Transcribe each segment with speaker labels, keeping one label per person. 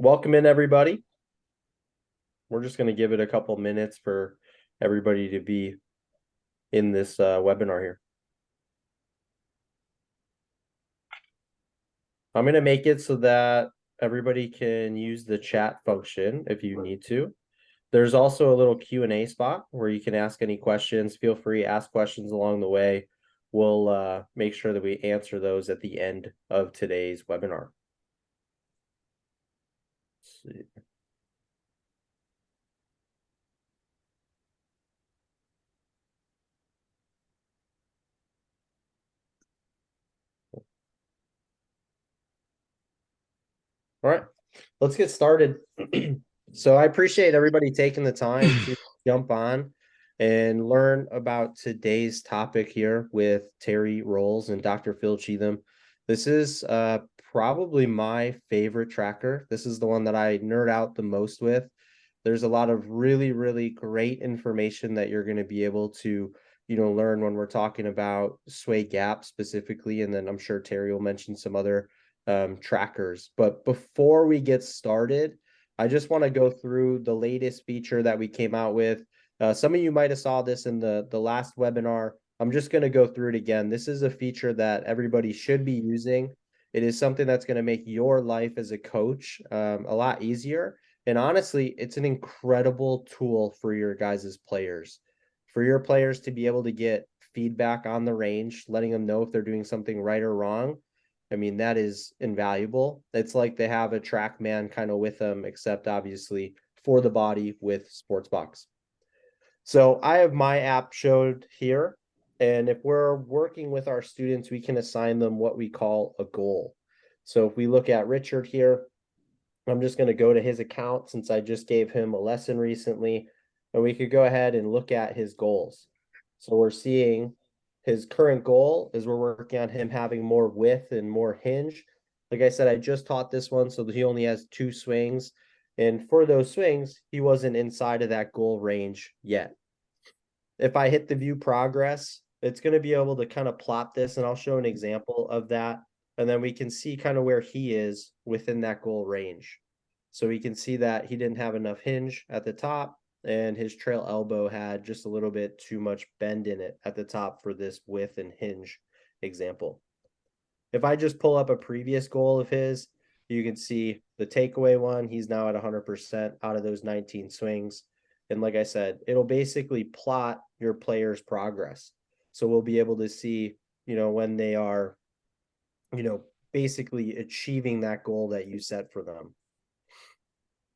Speaker 1: Welcome in, everybody. We're just going to give it a couple minutes for everybody to be in this webinar here. I'm going to make it so that everybody can use the chat function if you need to. There's also a little Q&A spot where you can ask any questions. Feel free to ask questions along the way. We'll make sure that we answer those at the end of today's webinar. Let's see. All right, let's get started. So I appreciate everybody taking the time to jump on and learn about today's topic here with Terry Rowles and Dr. Phil Cheetham. This is probably my favorite tracker. This is the one that I nerd out the most with. There's a lot of really, really great information that you're going to be able to, learn when we're talking about sway gap specifically. And then I'm sure Terry will mention some other trackers. But before we get started, I just want to go through the latest feature that we came out with. Some of you might have saw this in the last webinar. I'm just going to go through it again. This is a feature that everybody should be using. It is something that's going to make your life as a coach a lot easier. And honestly, it's an incredible tool for your guys' players. For your players to be able to get feedback on the range, letting them know if they're doing something right or wrong. I mean, that is invaluable. It's like they have a track man kind of with them, except obviously for the body with Sportsbox. So I have my app showed here. And if we're working with our students, we can assign them what we call a goal. So if we look at Richard here, I'm just going to go to his account since I just gave him a lesson recently, and we could go ahead and look at his goals. So we're seeing his current goal is we're working on him having more width and more hinge. Like I said, I just taught this one, so he only has 2 swings. And for those swings, he wasn't inside of that goal range yet. If I hit the view progress, it's going to be able to kind of plot this, and I'll show an example of that. And then we can see kind of where he is within that goal range. So we can see that he didn't have enough hinge at the top, and his trail elbow had just a little bit too much bend in it at the top for this width and hinge example. If I just pull up a previous goal of his, you can see the takeaway one, he's now at 100% out of those 19 swings. And like I said, it'll basically plot your player's progress. So we'll be able to see, when they are, basically achieving that goal that you set for them.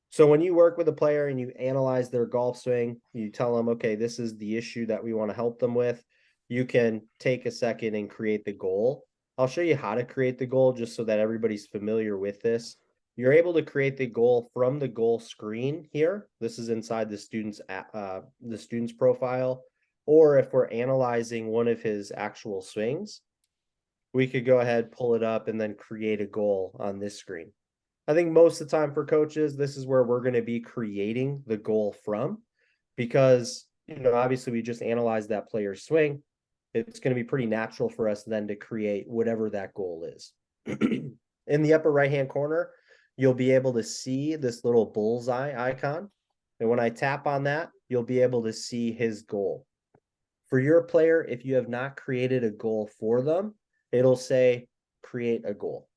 Speaker 1: So when you work with a player and you analyze their golf swing, you tell them, okay, this is the issue that we want to help them with. You can take a second and create the goal. I'll show you how to create the goal just so that everybody's familiar with this. You're able to create the goal from the goal screen here. This is inside the student's profile. Or if we're analyzing one of his actual swings, we could go ahead, pull it up, and then create a goal on this screen. I think most of the time for coaches, this is where we're going to be creating the goal from, because, obviously we just analyzed that player's swing. It's going to be pretty natural for us then to create whatever that goal is. In the upper right-hand corner, you'll be able to see this little bullseye icon. And when I tap on that, you'll be able to see his goal. For your player, if you have not created a goal for them, it'll say create a goal.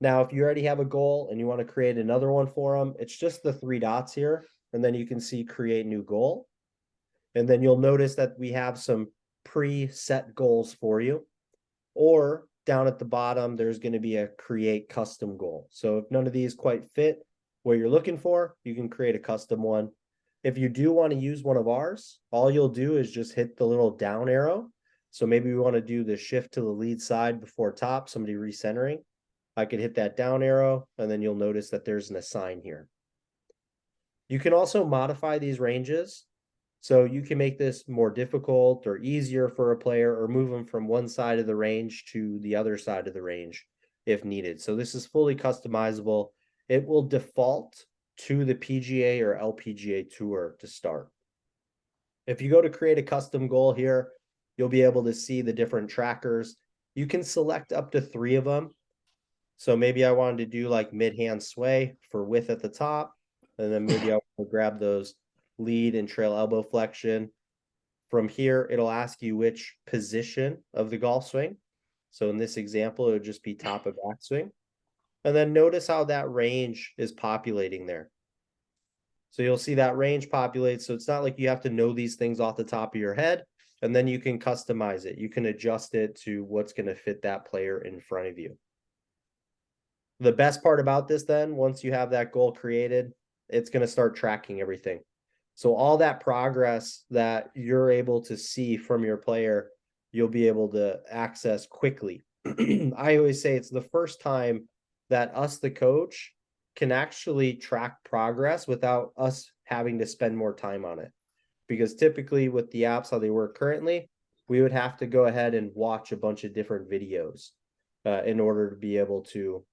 Speaker 1: Now, if you already have a goal and you want to create another one for them, it's just the 3 dots here. And then you can see create new goal. And then you'll notice that we have some preset goals for you. Or down at the bottom, there's going to be a create custom goal. So if none of these quite fit what you're looking for, you can create a custom one. If you do want to use one of ours, all you'll do is just hit the little down arrow. So maybe we want to do the shift to the lead side before top, somebody recentering. I could hit that down arrow, and then you'll notice that there's an assign here. You can also modify these ranges. So you can make this more difficult or easier for a player, or move them from one side of the range to the other side of the range if needed. So this is fully customizable. It will default to the PGA or LPGA tour to start. If you go to create a custom goal here, you'll be able to see the different trackers. You can select up to 3 of them. So maybe I wanted to do like mid-hand sway for width at the top, and then maybe I want to grab those lead and trail elbow flexion. From here, it'll ask you which position of the golf swing. So in this example, it would just be top of backswing. And then notice how that range is populating there. So you'll see that range populates. So it's not like you have to know these things off the top of your head, and then you can customize it. You can adjust it to what's going to fit that player in front of you. The best part about this then, once you have that goal created, it's going to start tracking everything. So all that progress that you're able to see from your player, you'll be able to access quickly. I always say it's the first time that us, the coach, can actually track progress without us having to spend more time on it. Because typically with the apps, how they work currently, we would have to go ahead and watch a bunch of different videos in order to be able to,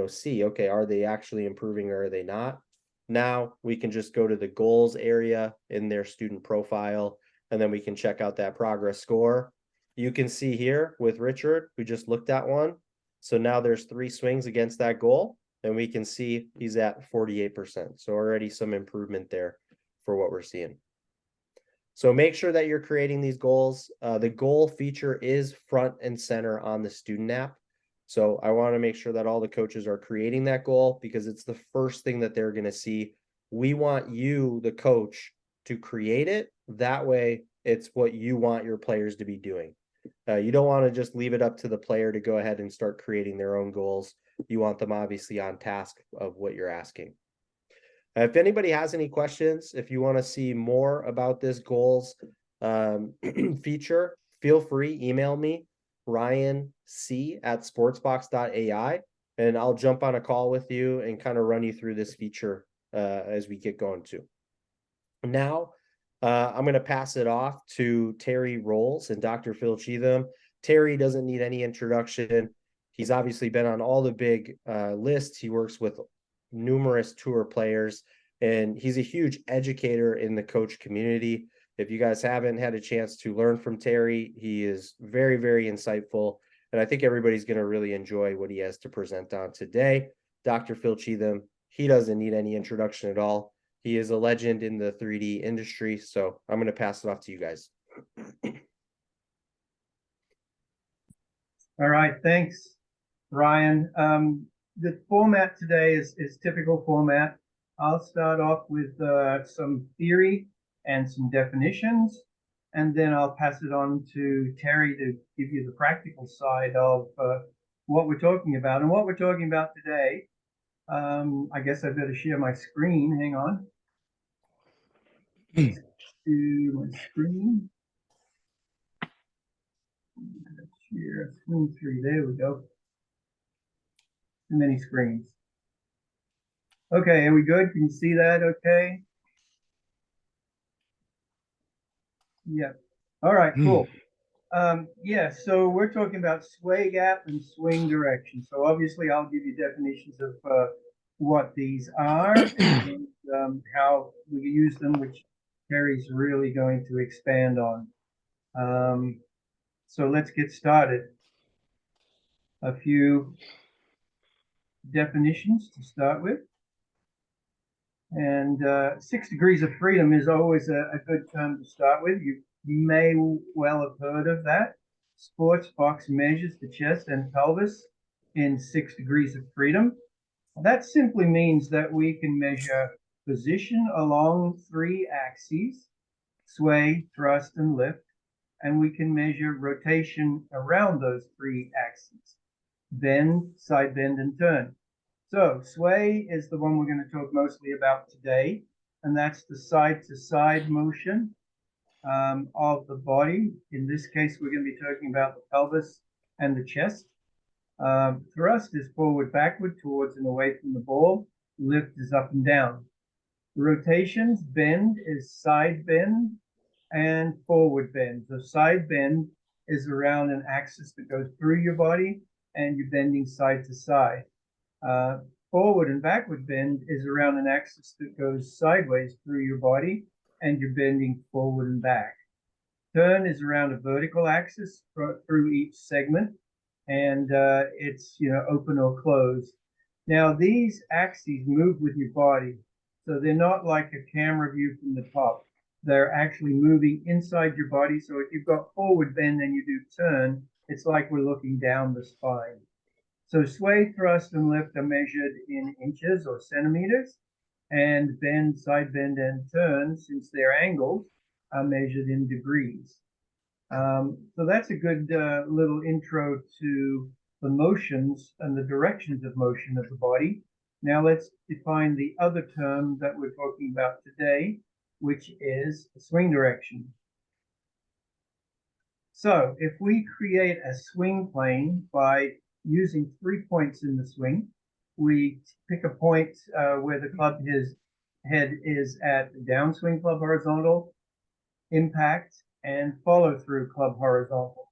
Speaker 1: see, okay, are they actually improving or are they not? Now we can just go to the goals area in their student profile, and then we can check out that progress score. You can see here with Richard, we just looked at one. So now there's 3 swings against that goal, and we can see he's at 48%. So already some improvement there for what we're seeing. So make sure that you're creating these goals. The goal feature is front and center on the student app. So I want to make sure that all the coaches are creating that goal because it's the first thing that they're going to see. We want you, the coach, to create it. That way, it's what you want your players to be doing. You don't want to just leave it up to the player to go ahead and start creating their own goals. You want them obviously on task of what you're asking. If anybody has any questions, if you want to see more about this goals feature, feel free, email me, ryanc@sportsbox.ai, and I'll jump on a call with you and kind of run you through this feature as we get going too. Now, I'm going to pass it off to Terry Rowles and Dr. Phil Cheetham. Terry doesn't need any introduction. He's obviously been on all the big lists. He works with numerous tour players, and he's a huge educator in the coach community. If you guys haven't had a chance to learn from Terry, he is very, very insightful, and I think everybody's going to really enjoy what he has to present on today. Dr. Phil Cheetham, he doesn't need any introduction at all. He is a legend in the 3D industry, so I'm going to pass it off to you guys.
Speaker 2: All right, thanks, Ryan. The format today is typical format. I'll start off with some theory and some definitions, and then I'll pass it on to Terry to give you the practical side of what we're talking about. And what we're talking about today, I guess I better share my screen. Hang on. Let's do my screen. Share screen 3. There we go. Too many screens. Okay, are we good? Can you see that okay? Yeah. All right, cool. Yeah, so we're talking about sway gap and swing direction. So obviously I'll give you definitions of what these are and how we use them, which Terry's really going to expand on. So let's get started. A few definitions to start with. And 6 degrees of freedom is always a good term to start with. You may well have heard of that. Sportsbox measures the chest and pelvis in 6 degrees of freedom. That simply means that we can measure position along 3 axes, sway, thrust, and lift, and we can measure rotation around those 3 axes, bend, side bend, and turn. So sway is the one we're going to talk mostly about today, and that's the side-to-side motion of the body. In this case, we're going to be talking about the pelvis and the chest. Thrust is forward, backward, towards and away from the ball. Lift is up and down. Rotations, bend is side bend and forward bend. The side bend is around an axis that goes through your body, and you're bending side to side. Forward and backward bend is around an axis that goes sideways through your body, and you're bending forward and back. Turn is around a vertical axis through each segment, and it's, you know, open or closed. Now these axes move with your body, so they're not like a camera view from the top. They're actually moving inside your body. So if you've got forward bend and you do turn, it's like we're looking down the spine. So sway, thrust, and lift are measured in inches or centimeters, and bend, side bend, and turn, since they're angles, are measured in degrees. So that's a good little intro to the motions and the directions of motion of the body. Now let's define the other term that we're talking about today, which is swing direction. So if we create a swing plane by using 3 points in the swing, we pick a point where the club head is at downswing club horizontal, impact, and follow through club horizontal.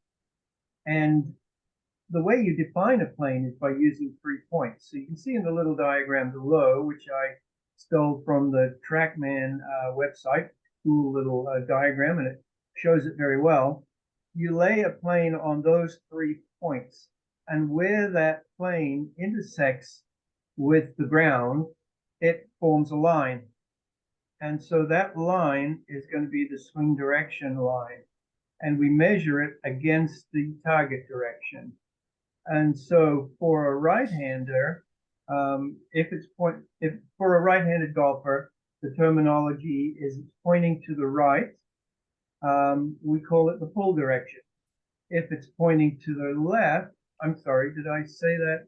Speaker 2: And the way you define a plane is by using 3 points. So you can see in the little diagram below, which I stole from the TrackMan website, cool little diagram, and it shows it very well. You lay a plane on those 3 points, and where that plane intersects with the ground, it forms a line. And so that line is going to be the swing direction line, and we measure it against the target direction. And so for a right-hander, if for a right-handed golfer, the terminology is it's pointing to the right, we call it the pull direction. If it's pointing to the left, I'm sorry, did I say that?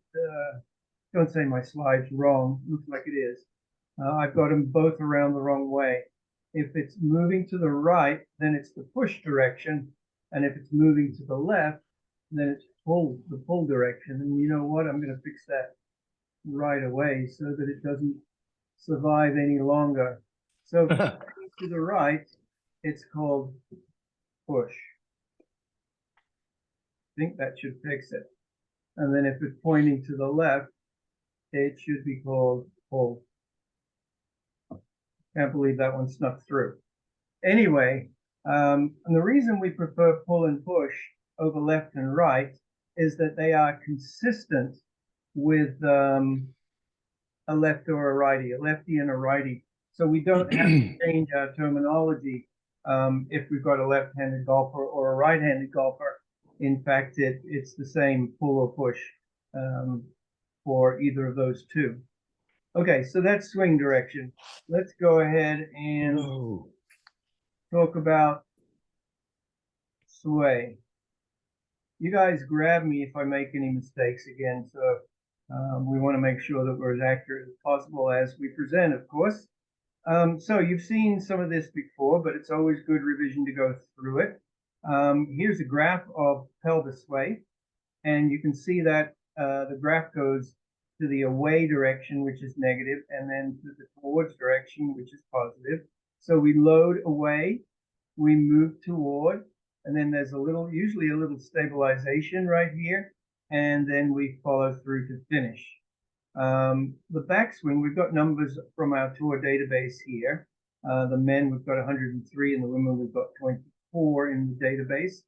Speaker 2: Don't say my slide's wrong. Looks like it is. I've got them both around the wrong way. If it's moving to the right, then it's the push direction. And if it's moving to the left, then it's the pull direction. And you know what? I'm going to fix that right away so that it doesn't survive any longer. So to the right, it's called push. I think that should fix it. And then if it's pointing to the left, it should be called pull. Can't believe that one snuck through. Anyway, and the reason we prefer pull and push over left and right is that they are consistent with a left or a righty, a lefty and a righty. So we don't have to change our terminology if we've got a left-handed golfer or a right-handed golfer. In fact, it's the same pull or push for either of those two. Okay, so that's swing direction. Let's go ahead and talk about sway. You guys grab me if I make any mistakes again. So we want to make sure that we're as accurate as possible as we present, of course. So you've seen some of this before, but it's always good revision to go through it. Here's a graph of pelvis sway, and you can see that the graph goes to the away direction, which is negative, and then to the towards direction, which is positive. So we load away, we move toward, and then there's usually a little stabilization right here, and then we follow through to finish. The backswing, we've got numbers from our tour database here. The men, we've got 103, and the women, we've got 24 in the database.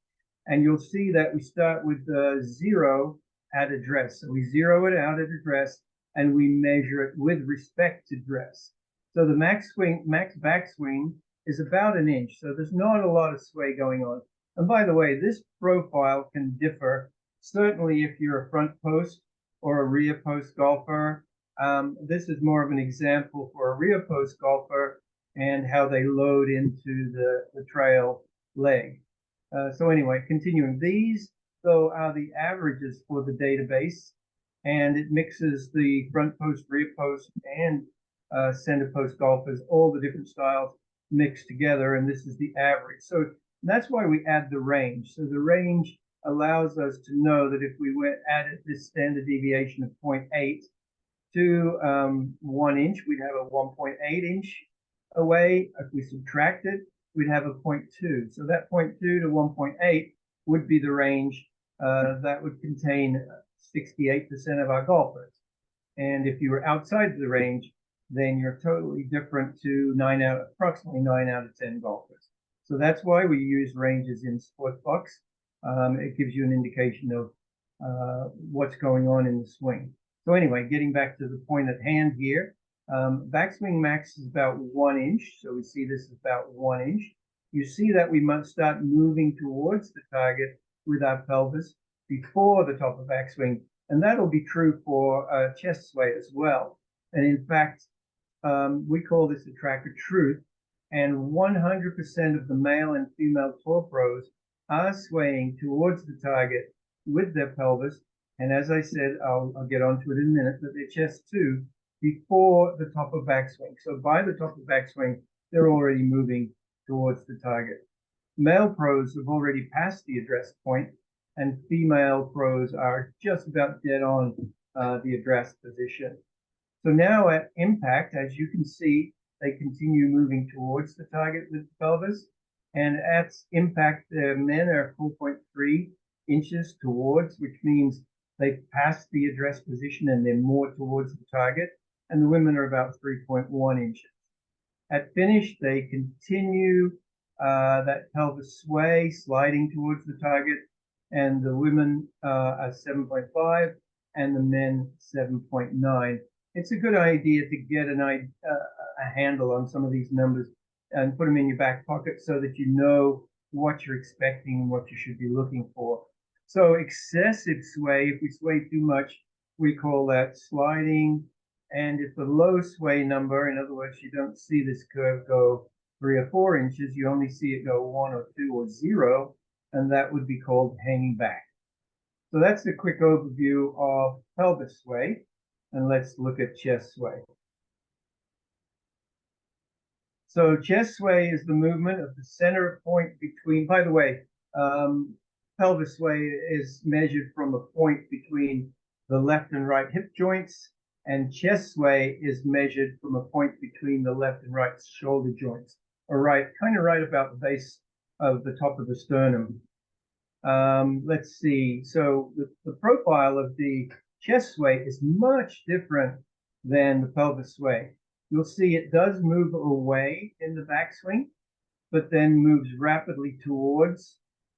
Speaker 2: And you'll see that we start with 0 at address. So we zero it out at address, and we measure it with respect to dress. So the max backswing is about 1 inch. So there's not a lot of sway going on. And by the way, this profile can differ. Certainly if you're a front post or a rear post golfer. This is more of an example for a rear post golfer and how they load into the trail leg. So anyway, continuing, these though are the averages for the database, and it mixes the front post, rear post, and center post golfers, all the different styles mixed together, and this is the average. So that's why we add the range. So the range allows us to know that if we added this standard deviation of 0.8 to 1 inch, we'd have a 1.8 inch away. If we subtract it, we'd have a 0.2. So that 0.2 to 1.8 would be the range that would contain 68% of our golfers. And if you were outside the range, then you're totally different to approximately 9 out of 10 golfers. So that's why we use ranges in Sportsbox. It gives you an indication of what's going on in the swing. So anyway, getting back to the point at hand here, backswing max is about 1 inch. So we see this is about 1 inch. You see that we must start moving towards the target with our pelvis before the top of backswing. And that'll be true for chest sway as well. And in fact, we call this the track of truth. And 100% of the male and female tour pros are swaying towards the target with their pelvis. And as I said, I'll get onto it in a minute, but their chest too, before the top of backswing. So by the top of backswing, they're already moving towards the target. Male pros have already passed the address point, and female pros are just about dead on the address position. So now at impact, as you can see, they continue moving towards the target with the pelvis. And at impact, the men are 4.3 inches towards, which means they've passed the address position and they're more towards the target. And the women are about 3.1 inches. At finish, they continue that pelvis sway, sliding towards the target. And the women are 7.5 and the men 7.9. It's a good idea to get a handle on some of these numbers and put them in your back pocket so that you know what you're expecting and what you should be looking for. So excessive sway, if we sway too much, we call that sliding. And if the low sway number, in other words, you don't see this curve go 3 or 4 inches, you only see it go 1 or 2 or 0, and that would be called hanging back. So that's a quick overview of pelvis sway. And let's look at chest sway. So chest sway is the movement of the center point between, by the way, pelvis sway is measured from a point between the left and right hip joints, and chest sway is measured from a point between the left and right shoulder joints, or kind of right about the base of the top of the sternum. Let's see. So the profile of the chest sway is much different than the pelvis sway. You'll see it does move away in the backswing, but then moves rapidly towards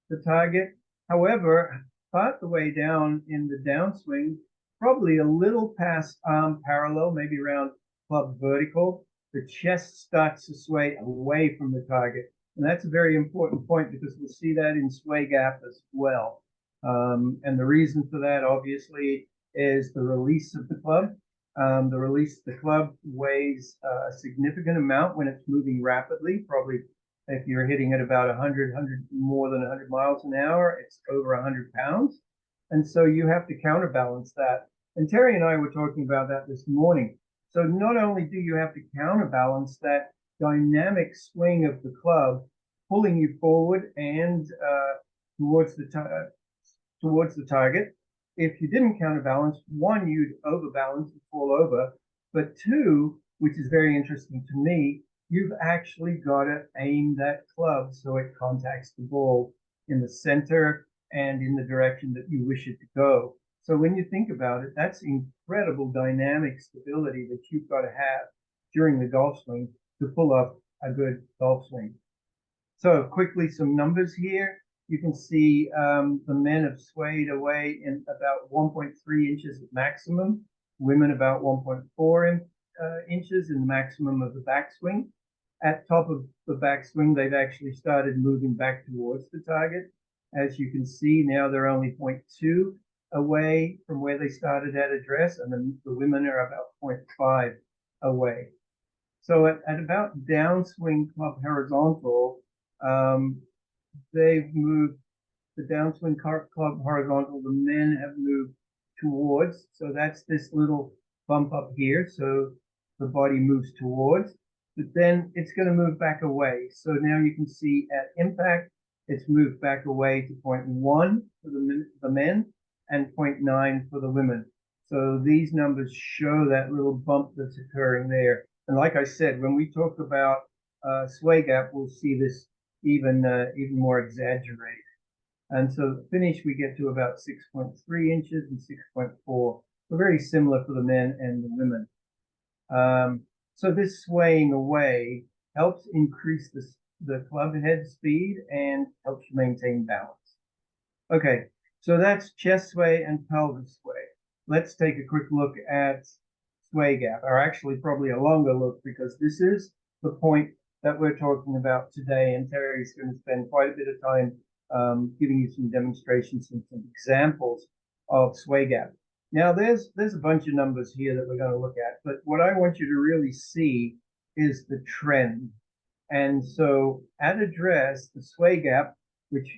Speaker 2: the target. However, part the way down in the downswing, probably a little past arm parallel, maybe around club vertical, the chest starts to sway away from the target. And that's a very important point because we'll see that in sway gap as well. And the reason for that, obviously, is the release of the club. The release of the club weighs a significant amount when it's moving rapidly. Probably if you're hitting at about 100, more than 100 miles an hour, it's over 100 pounds. And so you have to counterbalance that. And Terry and I were talking about that this morning. So not only do you have to counterbalance that dynamic swing of the club, pulling you forward and towards the target. If you didn't counterbalance, one, you'd overbalance and fall over. But two, which is very interesting to me, you've actually got to aim that club so it contacts the ball in the center and in the direction that you wish it to go. So when you think about it, that's incredible dynamic stability that you've got to have during the golf swing to pull off a good golf swing. So quickly, some numbers here. You can see the men have swayed away in about 1.3 inches at maximum, women about 1.4 inches in the maximum of the backswing. At top of the backswing, they've actually started moving back towards the target. As you can see, now they're only 0.2 away from where they started at address, and the women are about 0.5 away. So at about downswing club horizontal, they've moved the downswing club horizontal. The men have moved towards. So that's this little bump up here. So the body moves towards, but then it's going to move back away. So now you can see at impact, it's moved back away to 0.1 for the men and 0.9 for the women. So these numbers show that little bump that's occurring there. And like I said, when we talk about sway gap, we'll see this even more exaggerated. And so finish, we get to about 6.3 inches and 6.4. They're very similar for the men and the women. So this swaying away helps increase the club head speed and helps you maintain balance. Okay, So that's chest sway and pelvis sway. Let's take a quick look at sway gap, or actually probably a longer look, because this is the point that we're talking about today, and Terry's going to spend quite a bit of time giving you some demonstrations and some examples of sway gap. Now, there's a bunch of numbers here that we're going to look at, but what I want you to really see is the trend. And so at address, the sway gap, which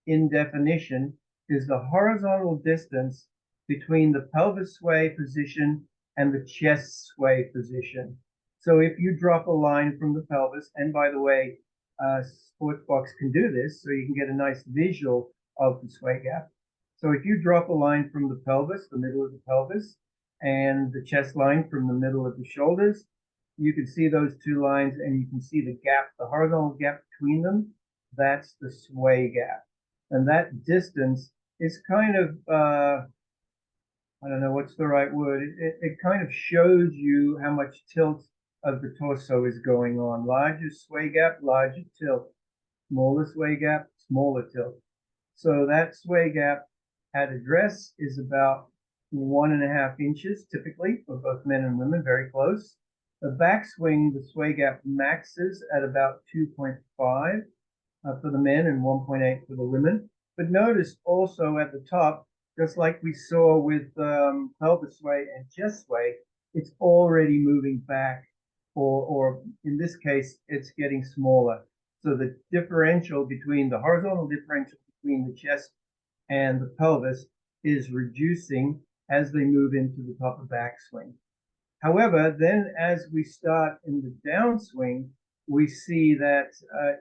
Speaker 2: in definition is the horizontal distance between the pelvis sway position and the chest sway position. So if you drop a line from the pelvis, and by the way, Sportsbox can do this, so you can get a nice visual of the sway gap. So if you drop a line from the pelvis, the middle of the pelvis, and the chest line from the middle of the shoulders, you can see those two lines, and you can see the gap, the horizontal gap between them. That's the sway gap. And that distance is kind of, I don't know what's the right word. It kind of shows you how much tilt of the torso is going on. Larger sway gap, larger tilt. Smaller sway gap, smaller tilt. So that sway gap at address is about 1.5 inches typically for both men and women, very close. The backswing, the sway gap maxes at about 2.5 for the men and 1.8 for the women. But notice also at the top, just like we saw with pelvis sway and chest sway, it's already moving back, or in this case, it's getting smaller. So the differential between the horizontal differential between the chest and the pelvis is reducing as they move into the top of backswing. However, then as we start in the downswing, we see that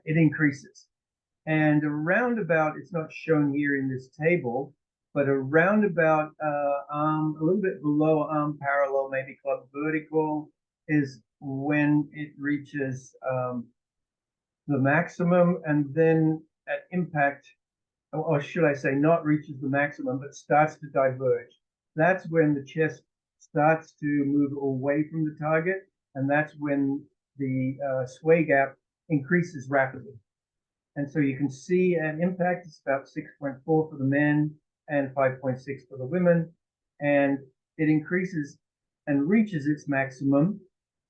Speaker 2: it increases. And around about, it's not shown here in this table, but around about a little bit below arm parallel, maybe club vertical, is when it reaches the maximum, and then at impact, or should I say not reaches the maximum, but starts to diverge. That's when the chest starts to move away from the target, and that's when the sway gap increases rapidly. And so you can see an impact is about 6.4 for the men and 5.6 for the women. And it increases and reaches its maximum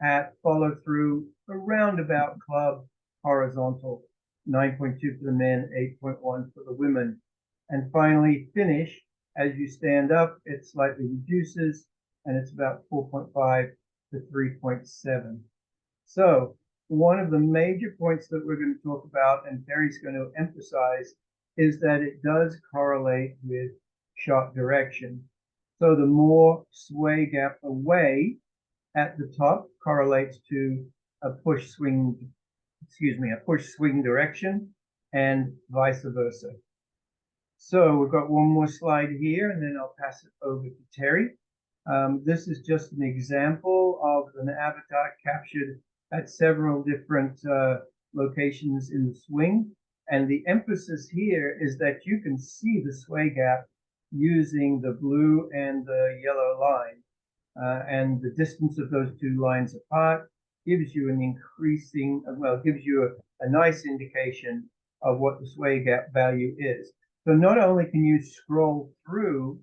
Speaker 2: at follow through around about club horizontal, 9.2 for the men, 8.1 for the women. And finally finish, as you stand up, it slightly reduces and it's about 4.5 to 3.7. So one of the major points that we're going to talk about, and Terry's going to emphasize, is that it does correlate with shot direction. So the more sway gap away at the top correlates to a push swing direction, and vice versa. So we've got one more slide here, and then I'll pass it over to Terry. This is just an example of an avatar captured at several different locations in the swing. And the emphasis here is that you can see the sway gap using the blue and the yellow line. And the distance of those two lines apart gives you an increasing, well, gives you a nice indication of what the sway gap value is. So not only can you scroll through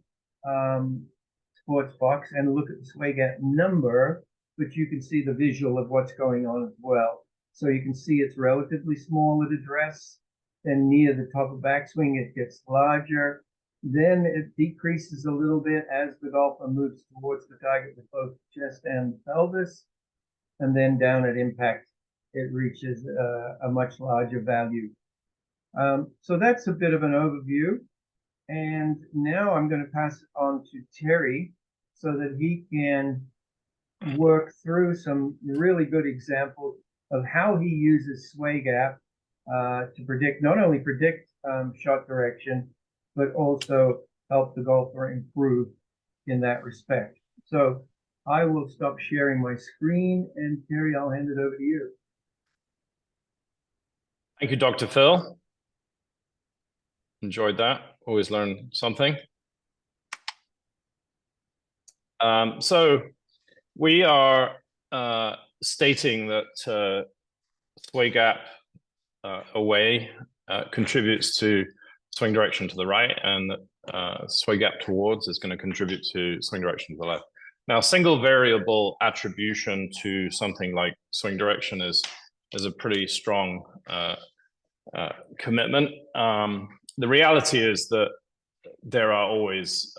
Speaker 2: Sportsbox and look at the sway gap number, but you can see the visual of what's going on as well. So you can see it's relatively small at address, then near the top of backswing, it gets larger. Then it decreases a little bit as the golfer moves towards the target with both chest and pelvis. And then down at impact, it reaches a much larger value. So that's a bit of an overview. And now I'm going to pass it on to Terry so that he can work through some really good examples of how he uses sway gap to predict, not only predict shot direction, but also help the golfer improve in that respect. So I will stop sharing my screen, and Terry, I'll hand it over to you.
Speaker 3: Thank you, Dr. Phil. Enjoyed that. Always learn something. So we are stating that sway gap away contributes to swing direction to the right, and that sway gap towards is going to contribute to swing direction to the left. Now, single variable attribution to something like swing direction is a pretty strong commitment. The reality is that there are always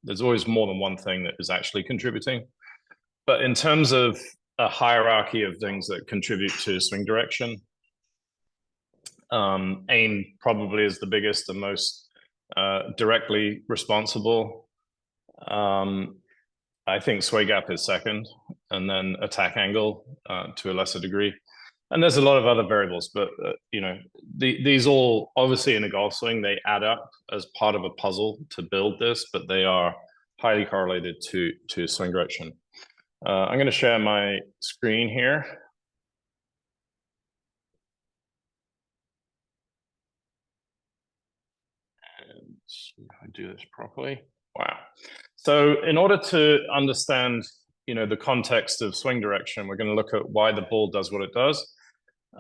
Speaker 3: there's always more than one thing that is actually contributing. But in terms of a hierarchy of things that contribute to swing direction, aim probably is the biggest and most directly responsible. I think sway gap is second, and then attack angle to a lesser degree. And there's a lot of other variables, but these all obviously in a golf swing, they add up as part of a puzzle to build this, but they are highly correlated to swing direction. I'm going to share my screen here. And see if I do this properly. Wow. So in order to understand, the context of swing direction, we're going to look at why the ball does what it does.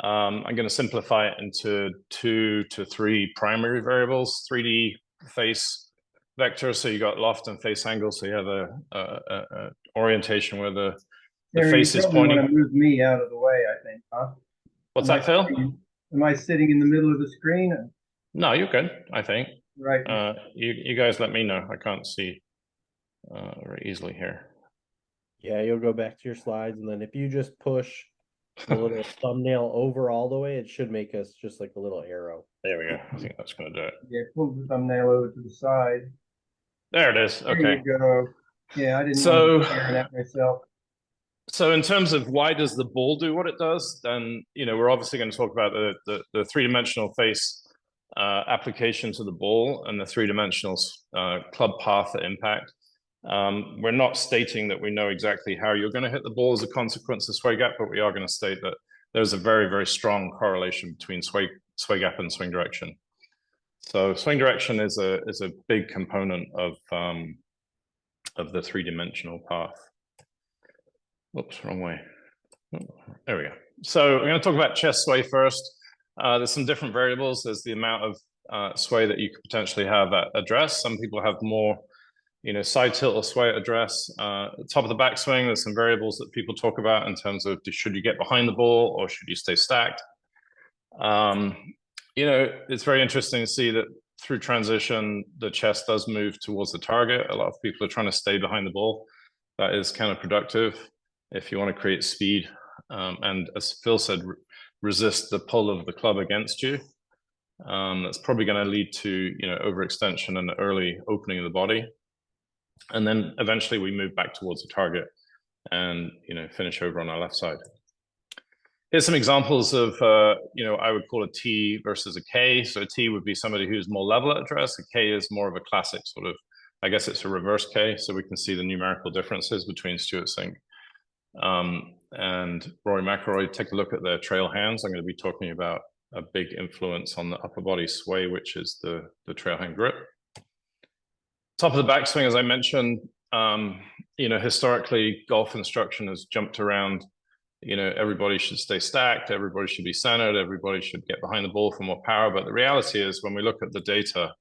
Speaker 3: I'm going to simplify it into 2 to 3 primary variables, 3D face vector. So you got loft and face angle. So you have a orientation where the face is pointing.
Speaker 2: Want to move me out of the way, I think, huh?
Speaker 3: What's that, Phil?
Speaker 2: Am I sitting in the middle of the screen?
Speaker 3: No, you're good, I think.
Speaker 2: Right.
Speaker 3: You guys let me know. I can't see very easily here.
Speaker 1: Yeah, you'll go back to your slides, and then if you just push the little thumbnail over all the way, it should make us just like a little arrow.
Speaker 3: There we go. I think that's going to do it.
Speaker 2: Yeah, pull the thumbnail over to the side.
Speaker 3: There it is. Okay.
Speaker 2: There you go. Yeah, I didn't know that myself.
Speaker 3: So in terms of why does the ball do what it does, then we're obviously going to talk about the three-dimensional face application to the ball and the three-dimensional club path at impact. We're not stating that we know exactly how you're going to hit the ball as a consequence of sway gap, but we are going to state that there's a very, very strong correlation between sway gap and swing direction. So swing direction is a big component of the three-dimensional path. Oops, wrong way. There we go. So I'm going to talk about chest sway first. There's some different variables. There's the amount of sway that you could potentially have at address. Some people have more side tilt or sway at address. Top of the backswing, there's some variables that people talk about in terms of should you get behind the ball or should you stay stacked? It's very interesting to see that through transition, the chest does move towards the target. A lot of people are trying to stay behind the ball. That is counterproductive if you want to create speed. And as Phil said, resist the pull of the club against you. That's probably going to lead to overextension and early opening of the body. And then eventually we move back towards the target and finish over on our left side. Here's some examples of I would call a T versus a K. So a T would be somebody who's more level at address. A K is more of a classic sort of, I guess it's a reverse K. So we can see the numerical differences between Stewart Cink and Rory McIlroy. Take a look at their trail hands. I'm going to be talking about a big influence on the upper body sway, which is the trail hand grip. Top of the backswing, as I mentioned, historically golf instruction has jumped around. Everybody should stay stacked, everybody should be centered, everybody should get behind the ball for more power. But the reality is when we look at the data,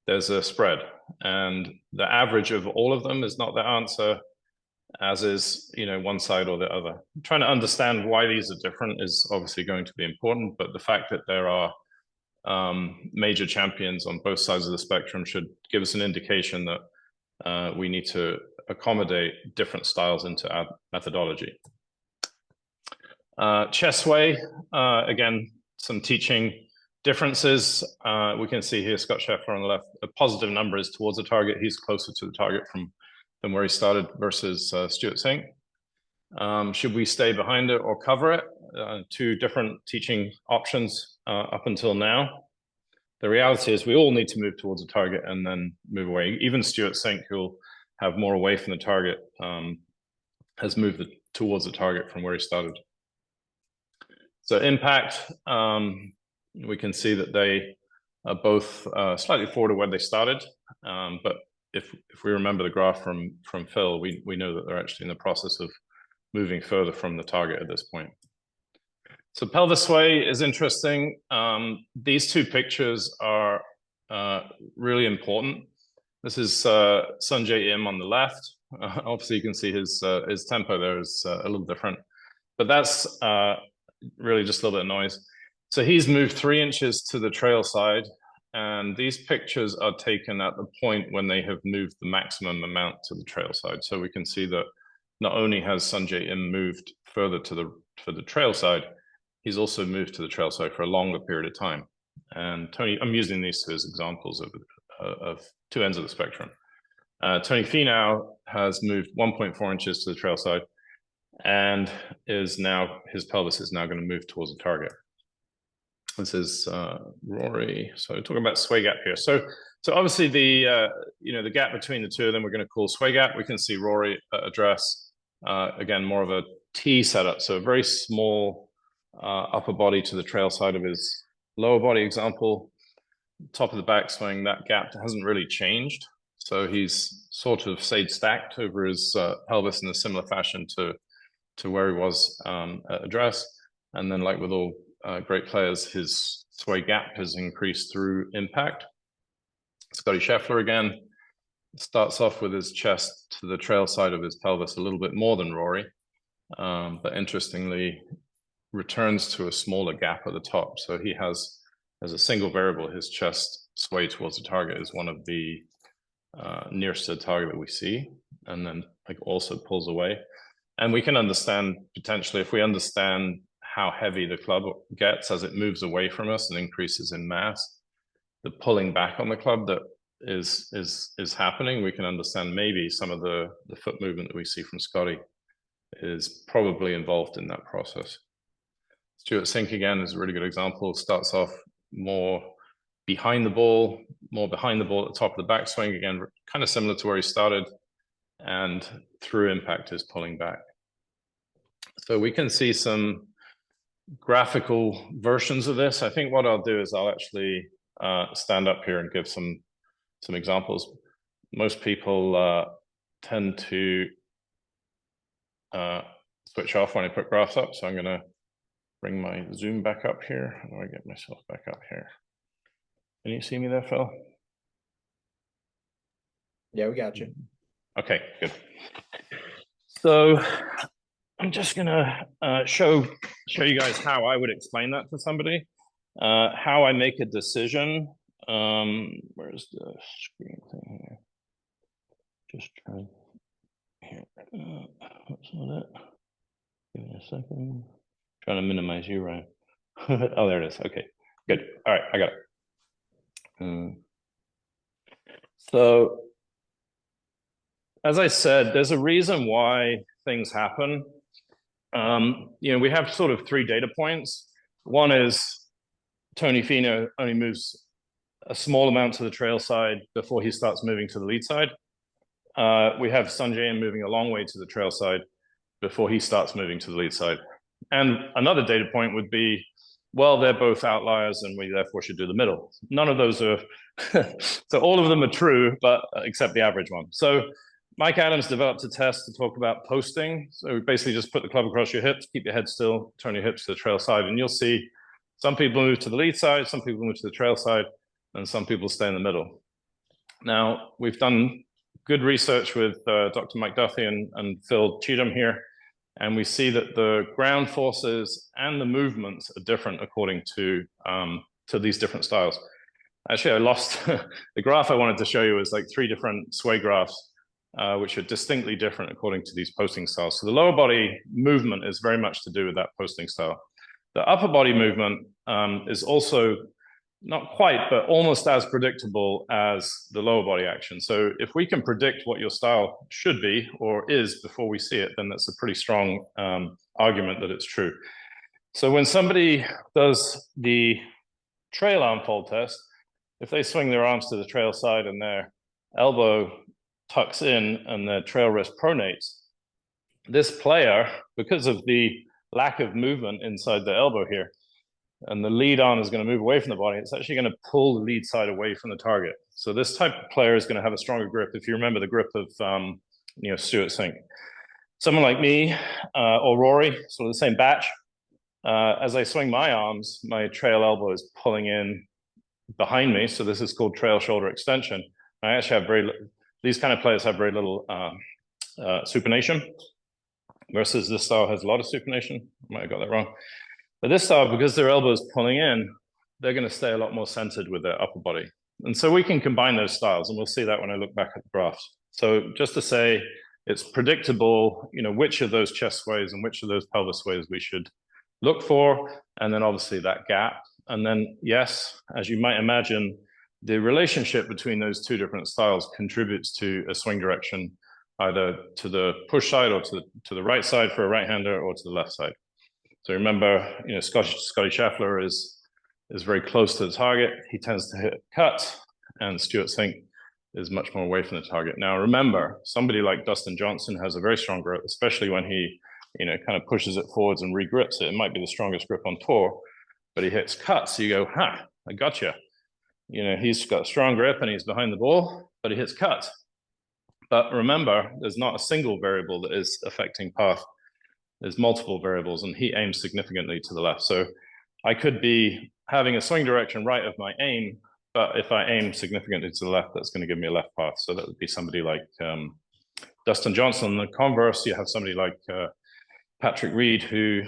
Speaker 3: there's a spread, and the average of all of them is not the answer, as is one side or the other. Trying to understand why these are different is obviously going to be important, but the fact that there are major champions on both sides of the spectrum should give us an indication that we need to accommodate different styles into our methodology. Chest sway, again, some teaching differences. We can see here Scott Scheffler on the left. A positive number is towards the target. He's closer to the target than where he started versus Stewart Cink. Should we stay behind it or cover it? Two different teaching options up until now. The reality is we all need to move towards the target and then move away. Even Stewart Cink, who'll have more away from the target, has moved towards the target from where he started. So impact, we can see that they are both slightly forward of where they started. But if we remember the graph from Phil, we know that they're actually in the process of moving further from the target at this point. So pelvis sway is interesting. These two pictures are really important. This is Sanjay Im on the left. Obviously, you can see his tempo there is a little different, but that's really just a little bit of noise. So he's moved 3 inches to the trail side, and these pictures are taken at the point when they have moved the maximum amount to the trail side. So we can see that not only has Sanjay Im moved further to the trail side, he's also moved to the trail side for a longer period of time. And Tony, I'm using these two as examples of 2 ends of the spectrum. Tony Finau has moved 1.4 inches to the trail side, and his pelvis is now going to move towards the target. This is Rory. So talking about sway gap here. So obviously the gap between the two of them we're going to call sway gap. We can see Rory address again more of a T setup, so a very small upper body to the trail side of his lower body example. Top of the backswing, that gap hasn't really changed. So he's sort of stayed stacked over his pelvis in a similar fashion to where he was at address. And then, like with all great players, his sway gap has increased through impact. Scotty Scheffler again starts off with his chest to the trail side of his pelvis a little bit more than Rory, but interestingly returns to a smaller gap at the top. So he has, as a single variable, his chest sway towards the target is one of the nearest to the target that we see, and then like also pulls away. And we can understand potentially, if we understand how heavy the club gets as it moves away from us and increases in mass, the pulling back on the club that is happening, we can understand maybe some of the foot movement that we see from Scotty is probably involved in that process. Stuart Sink again is a really good example. Starts off more behind the ball at the top of the backswing, again, kind of similar to where he started, and through impact is pulling back. So we can see some graphical versions of this. I think what I'll do is I'll actually stand up here and give some examples. Most people tend to switch off when I put graphs up, so I'm going to bring my Zoom back up here. How do I get myself back up here? Can you see me there, Phil?
Speaker 1: Yeah, we got you.
Speaker 3: Okay, good. So I'm just gonna show you guys how I would explain that to somebody, how I make a decision. Where's the screen thing here? Just try here. That's not it. Give me a second. Trying to minimize you, Ryan. Oh, there it is. Okay, good. All right, I got it. So, as I said, there's a reason why things happen. We have sort of 3 data points. One is Tony Finau only moves a small amount to the trail side before he starts moving to the lead side. We have Sanjay Im moving a long way to the trail side before he starts moving to the lead side. And another data point would be, well, they're both outliers and we therefore should do the middle. None of those are, so all of them are true, but except the average one. So Mike Adams developed a test to talk about posting. So we basically just put the club across your hips, keep your head still, turn your hips to the trail side, and you'll see some people move to the lead side, some people move to the trail side, and some people stay in the middle. Now, we've done good research with Dr. Mike Duffy and Phil Cheetham here, and we see that the ground forces and the movements are different according to these different styles. Actually, I lost the graph I wanted to show you was like 3 different sway graphs, which are distinctly different according to these posting styles. So the lower body movement is very much to do with that posting style. The upper body movement is also not quite, but almost as predictable as the lower body action. So if we can predict what your style should be or is before we see it, then that's a pretty strong argument that it's true. So when somebody does the trail arm fold test, if they swing their arms to the trail side and their elbow tucks in and their trail wrist pronates, this player, because of the lack of movement inside the elbow here, and the lead arm is going to move away from the body, it's actually going to pull the lead side away from the target. So this type of player is going to have a stronger grip. If you remember the grip of Stuart Sink. Someone like me or Rory, sort of the same batch, as I swing my arms, my trail elbow is pulling in behind me. So this is called trail shoulder extension. I actually have these kind of players have very little supination, versus this style has a lot of supination. I might have got that wrong. But this style, because their elbow's pulling in, they're going to stay a lot more centered with their upper body. And so we can combine those styles, and we'll see that when I look back at the graphs. So just to say, it's predictable, which of those chest sways and which of those pelvis sways we should look for, and then obviously that gap. And then, yes, as you might imagine, the relationship between those two different styles contributes to a swing direction, either to the push side or to the right side for a right-hander, or to the left side. So remember, Scotty Scheffler is very close to the target. He tends to hit cut, and Stuart Sink is much more away from the target. Now, remember, somebody like Dustin Johnson has a very strong grip, especially when he, kind of pushes it forwards and regrips it. It might be the strongest grip on tour, but he hits cuts. So you go, I gotcha. He's got a strong grip and he's behind the ball, but he hits cuts. But remember, there's not a single variable that is affecting path. There's multiple variables, and he aims significantly to the left. So I could be having a swing direction right of my aim, but if I aim significantly to the left, that's going to give me a left path. So that would be somebody like Dustin Johnson. The converse, you have somebody like Patrick Reed, who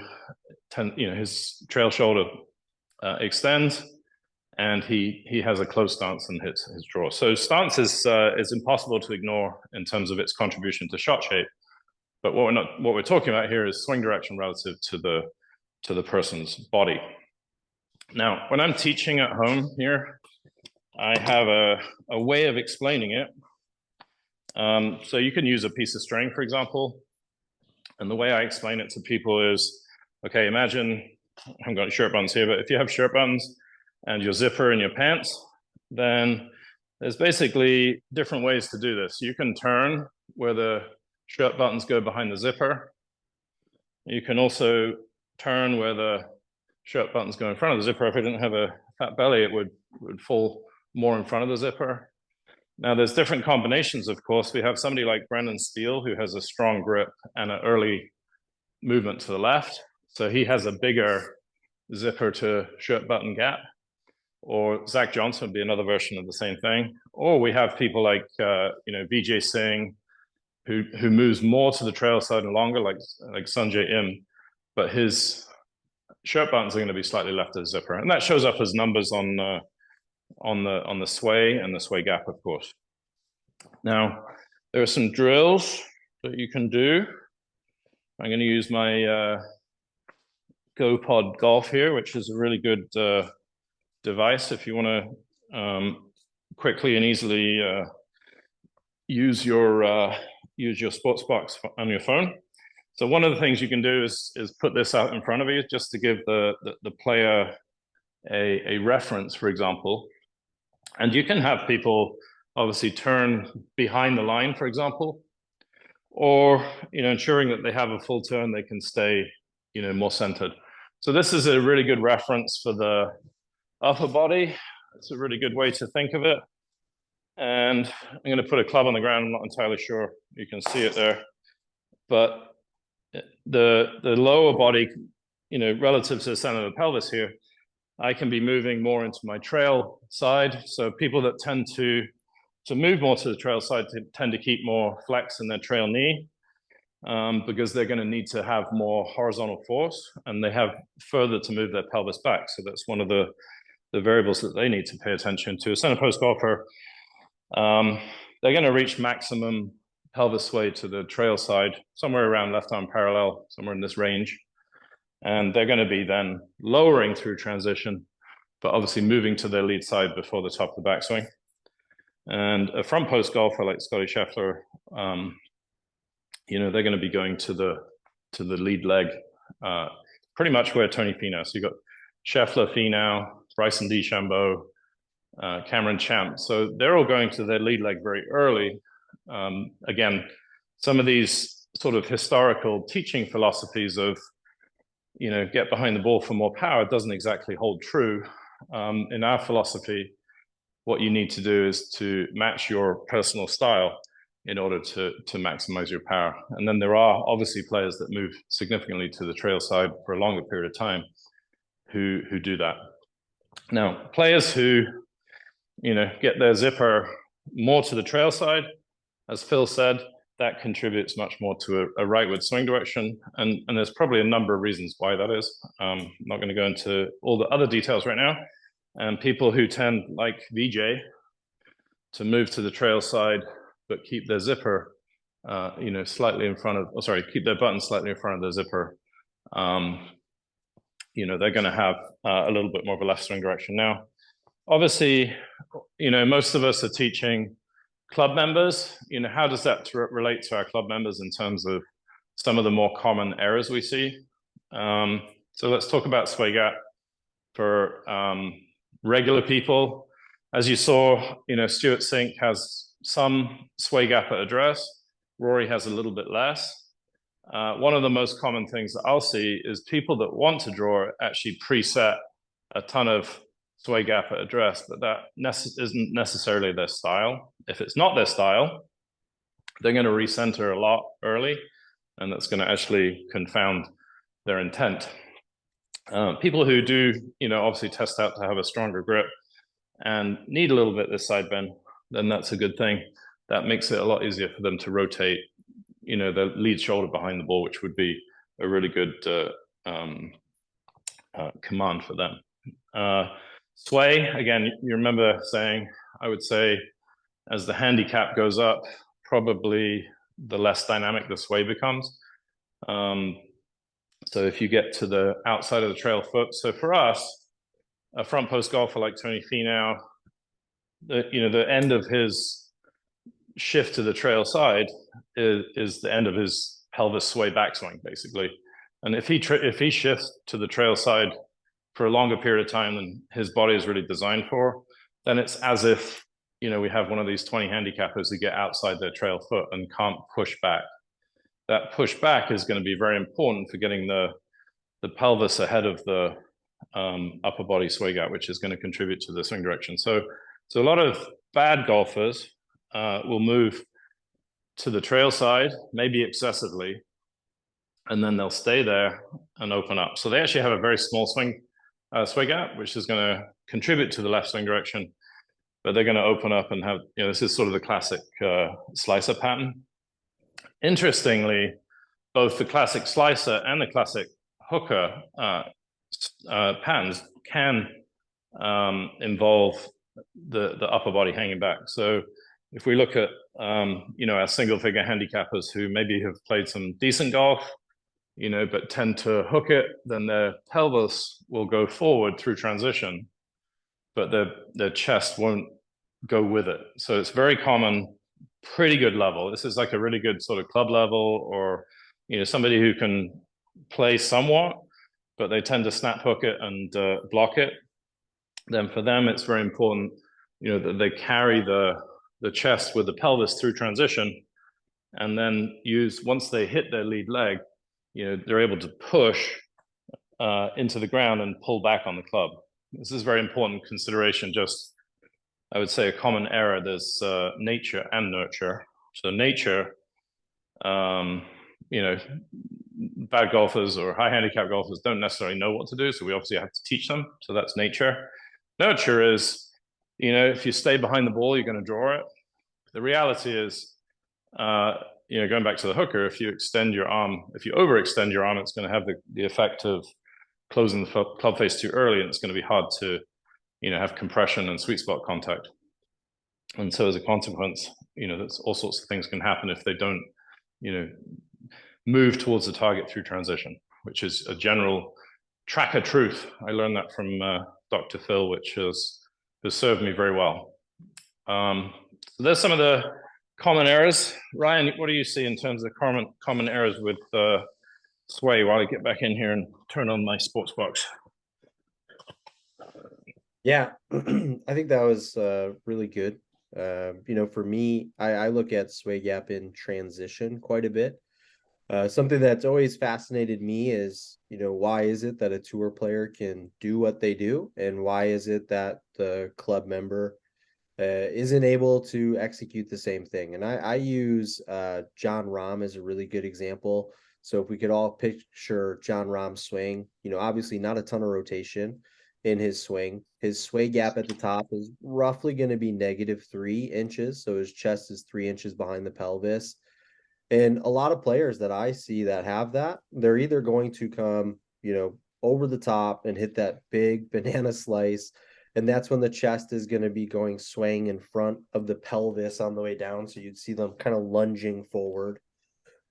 Speaker 3: his trail shoulder extends, and he has a closed stance and hits his draw. So stance is impossible to ignore in terms of its contribution to shot shape. But what we're talking about here is swing direction relative to the person's body. Now, when I'm teaching at home here, I have a way of explaining it. So you can use a piece of string, for example. And the way I explain it to people is, okay, imagine, I haven't got shirt buttons here, but if you have shirt buttons and your zipper in your pants, then there's basically different ways to do this. You can turn where the shirt buttons go behind the zipper. You can also turn where the shirt buttons go in front of the zipper. If I didn't have a fat belly, it would fall more in front of the zipper. Now, there's different combinations, of course. We have somebody like Brendan Steele, who has a strong grip and an early movement to the left. So he has a bigger zipper to shirt button gap. Or Zach Johnson would be another version of the same thing. Or we have people like, Vijay Singh, who moves more to the trail side and longer, like Sanjay Im, but his shirt buttons are going to be slightly left of the zipper, and that shows up as numbers on the sway and the sway gap, of course. Now, there are some drills that you can do. I'm going to use my GoPod Golf here, which is a really good device if you want to quickly and easily use your Sportsbox on your phone. So one of the things you can do is put this out in front of you just to give the player a reference, for example. And you can have people obviously turn behind the line, for example, or ensuring that they have a full turn, they can stay more centered. So this is a really good reference for the upper body. It's a really good way to think of it. And I'm going to put a club on the ground. I'm not entirely sure you can see it there, but the lower body, relative to the center of the pelvis here, I can be moving more into my trail side. So people that tend to move more to the trail side tend to keep more flex in their trail knee, because they're going to need to have more horizontal force, and they have further to move their pelvis back. So that's one of the variables that they need to pay attention to. A center post golfer, they're going to reach maximum pelvis sway to the trail side, somewhere around left arm parallel, somewhere in this range. And they're going to be then lowering through transition, but obviously moving to their lead side before the top of the backswing. And a front post golfer like Scotty Scheffler, they're going to be going to the lead leg, pretty much where Tony Finau. So you've got Scheffler, Finau, Bryson DeChambeau, Cameron Champ. So they're all going to their lead leg very early. Again, some of these sort of historical teaching philosophies of, get behind the ball for more power doesn't exactly hold true. In our philosophy, what you need to do is to match your personal style in order to maximize your power. And then there are obviously players that move significantly to the trail side for a longer period of time who do that. Now, players who get their zipper more to the trail side, as Phil said, that contributes much more to a rightward swing direction. And there's probably a number of reasons why that is. I'm not going to go into all the other details right now. And people who tend, like VJ, to move to the trail side, but keep their zipper, slightly in front of, keep their button slightly in front of the zipper, they're going to have a little bit more of a left swing direction. Now, obviously, most of us are teaching club members. How does that relate to our club members in terms of some of the more common errors we see? So let's talk about sway gap for regular people. As you saw, Stuart Sink has some sway gap at address. Rory has a little bit less. One of the most common things that I'll see is people that want to draw actually preset a ton of sway gap at address, but that isn't necessarily their style. If it's not their style, they're going to recenter a lot early, and that's going to actually confound their intent. People who do, obviously test out to have a stronger grip and need a little bit this side bend, then that's a good thing. That makes it a lot easier for them to rotate, the lead shoulder behind the ball, which would be a really good command for them. Sway, again, you remember saying, I would say, as the handicap goes up, probably the less dynamic the sway becomes. So if you get to the outside of the trail foot, so for us, a front post golfer like Tony Finau, the end of his shift to the trail side is the end of his pelvis sway backswing, basically. And if he shifts to the trail side for a longer period of time than his body is really designed for, then it's as if, we have one of these 20 handicappers who get outside their trail foot and can't push back. That push back is going to be very important for getting the pelvis ahead of the upper body sway gap, which is going to contribute to the swing direction. So a lot of bad golfers will move to the trail side, maybe excessively, and then they'll stay there and open up. So they actually have a very small swing gap, which is going to contribute to the left swing direction, but they're going to open up and have, this is sort of the classic slicer pattern. Interestingly, both the classic slicer and the classic hooker patterns can involve the upper body hanging back. So if we look at, our single figure handicappers who maybe have played some decent golf, but tend to hook it, then their pelvis will go forward through transition, but their chest won't go with it. So it's very common, pretty good level. This is like a really good sort of club level, or, somebody who can play somewhat, but they tend to snap hook it and block it. Then for them, it's very important, that they carry the chest with the pelvis through transition, and then once they hit their lead leg, they're able to push into the ground and pull back on the club. This is a very important consideration. Just, I would say, a common error. There's nature and nurture. So nature, bad golfers or high handicap golfers don't necessarily know what to do, so we obviously have to teach them. So that's nature. Nurture is, if you stay behind the ball, you're going to draw it. The reality is, going back to the hooker, if you overextend your arm, it's going to have the effect of closing the club face too early, and it's going to be hard to, have compression and sweet spot contact. And so as a consequence, that's all sorts of things can happen if they don't, move towards the target through transition, which is a general tracker truth. I learned that from Dr. Phil, which has served me very well. So there's some of the common errors. Ryan, what do you see in terms of common errors with sway while I get back in here and turn on my Sportsbox?
Speaker 1: Yeah, I think that was really good. For me, I look at sway gap in transition quite a bit. Something that's always fascinated me is, why is it that a tour player can do what they do, and why is it that the club member isn't able to execute the same thing? And I use John Rahm as a really good example. So if we could all picture John Rahm's swing, obviously not a ton of rotation, in his swing. His sway gap at the top is roughly going to be -3 inches. So his chest is 3 inches behind the pelvis. And a lot of players that I see that have that, they're either going to come, over the top and hit that big banana slice. And that's when the chest is going to be going swaying in front of the pelvis on the way down. So you'd see them kind of lunging forward.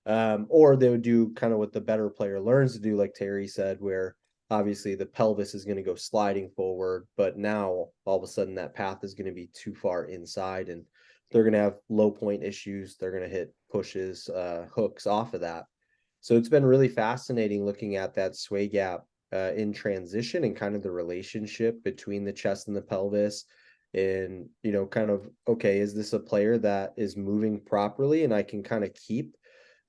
Speaker 1: Or they would do kind of what the better player learns to do, like Terry said, where obviously the pelvis is going to go sliding forward, but now all of a sudden that path is going to be too far inside and they're going to have low point issues. They're going to hit pushes, hooks off of that. So it's been really fascinating looking at that sway gap in transition and kind of the relationship between the chest and the pelvis. And, kind of, okay, is this a player that is moving properly and I can kind of keep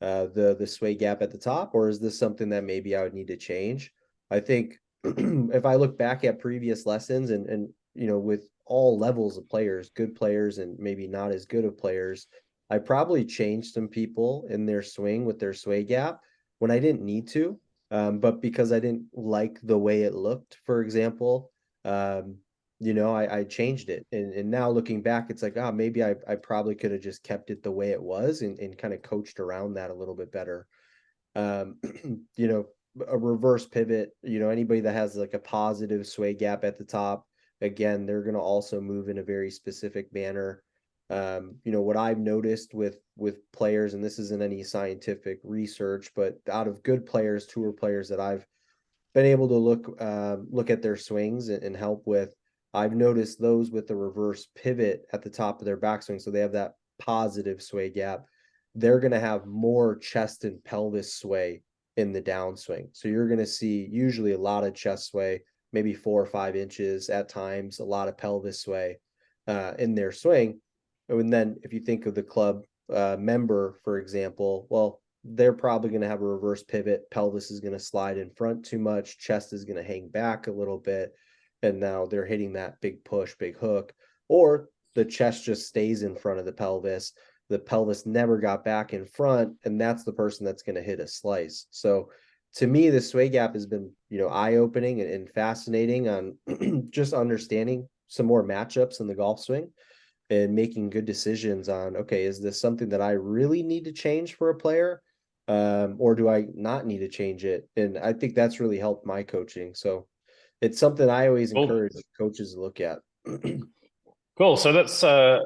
Speaker 1: the sway gap at the top, or is this something that maybe I would need to change? I think if I look back at previous lessons and with all levels of players, good players and maybe not as good of players, I probably changed some people in their swing with their sway gap when I didn't need to, but because I didn't like the way it looked, for example, I changed it. And now looking back, it's like, maybe I probably could have just kept it the way it was and kind of coached around that a little bit better. A reverse pivot, anybody that has like a positive sway gap at the top, again, they're going to also move in a very specific manner. What I've noticed with players, and this isn't any scientific research, but out of good players, tour players that I've been able to look at their swings and help with, I've noticed those with the reverse pivot at the top of their backswing, so they have that positive sway gap, they're going to have more chest and pelvis sway in the downswing. So you're going to see usually a lot of chest sway, maybe 4 or 5 inches at times, a lot of pelvis sway in their swing. And then if you think of the club member, for example, well, they're probably going to have a reverse pivot. Pelvis is going to slide in front too much. Chest is going to hang back a little bit. And now they're hitting that big push, big hook, or the chest just stays in front of the pelvis. The pelvis never got back in front, and that's the person that's going to hit a slice. So to me, the sway gap has been, eye-opening and fascinating on just understanding some more matchups in the golf swing and making good decisions on, okay, is this something that I really need to change for a player? Or do I not need to change it? And I think that's really helped my coaching. So it's something I always encourage coaches to look at.
Speaker 3: Cool. So that's so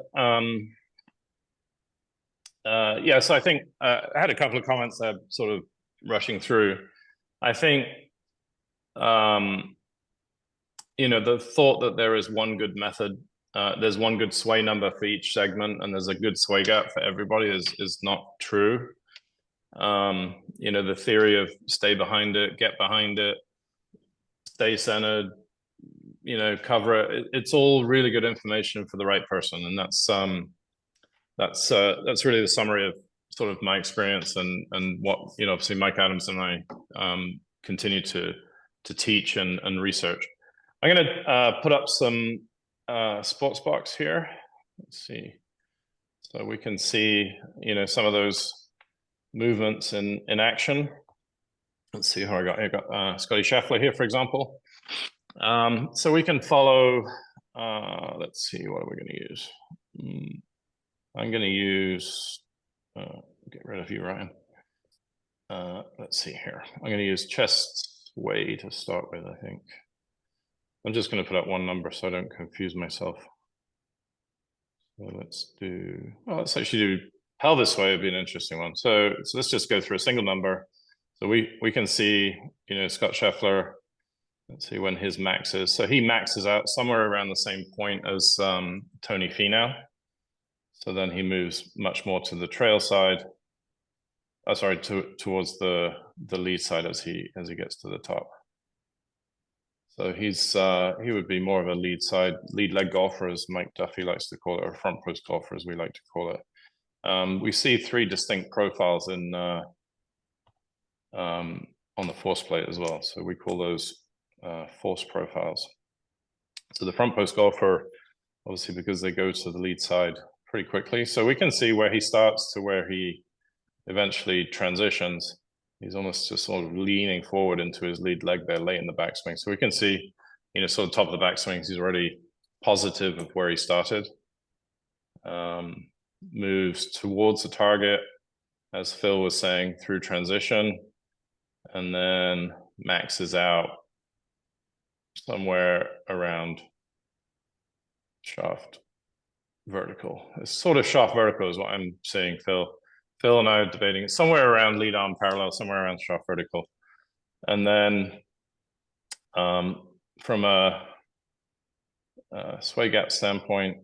Speaker 3: I think I had a couple of comments there sort of rushing through. I think the thought that there is one good method, there's one good sway number for each segment and there's a good sway gap for everybody is not true. The theory of stay behind it, get behind it, stay centered, cover it. It's all really good information for the right person, and that's really the summary of sort of my experience and what obviously Mike Adams and I continue to teach and research. I'm going to put up some Sportsbox here. Let's see, so we can see some of those movements in action. Let's see how I got Scotty Scheffler here, for example. So we can follow, let's see, what are we going to use? I'm going to use, get rid of you, Ryan. Let's see here. I'm going to use chest sway to start with, I think. I'm just going to put up one number so I don't confuse myself. So let's actually do pelvis sway would be an interesting one. So let's just go through a single number. So we can see, Scott Scheffler, let's see when his max is. So he maxes out somewhere around the same point as Tony Finau. So then he moves much more to the trail side. Towards the lead side as he gets to the top. So he would be more of a lead leg golfer, as Mike Duffy likes to call it, or front post golfer, as we like to call it. We see 3 distinct profiles in on the force plate as well. So we call those force profiles. So the front post golfer, obviously, because they go to the lead side pretty quickly. So we can see where he starts to where he eventually transitions. He's almost just sort of leaning forward into his lead leg there late in the backswing. So we can see, sort of top of the backswings, he's already positive of where he started. Moves towards the target, as Phil was saying, through transition, and then maxes out somewhere around shaft vertical. It's sort of shaft vertical is what I'm saying, Phil. Phil and I are debating it somewhere around lead arm parallel, somewhere around shaft vertical. And then from a sway gap standpoint,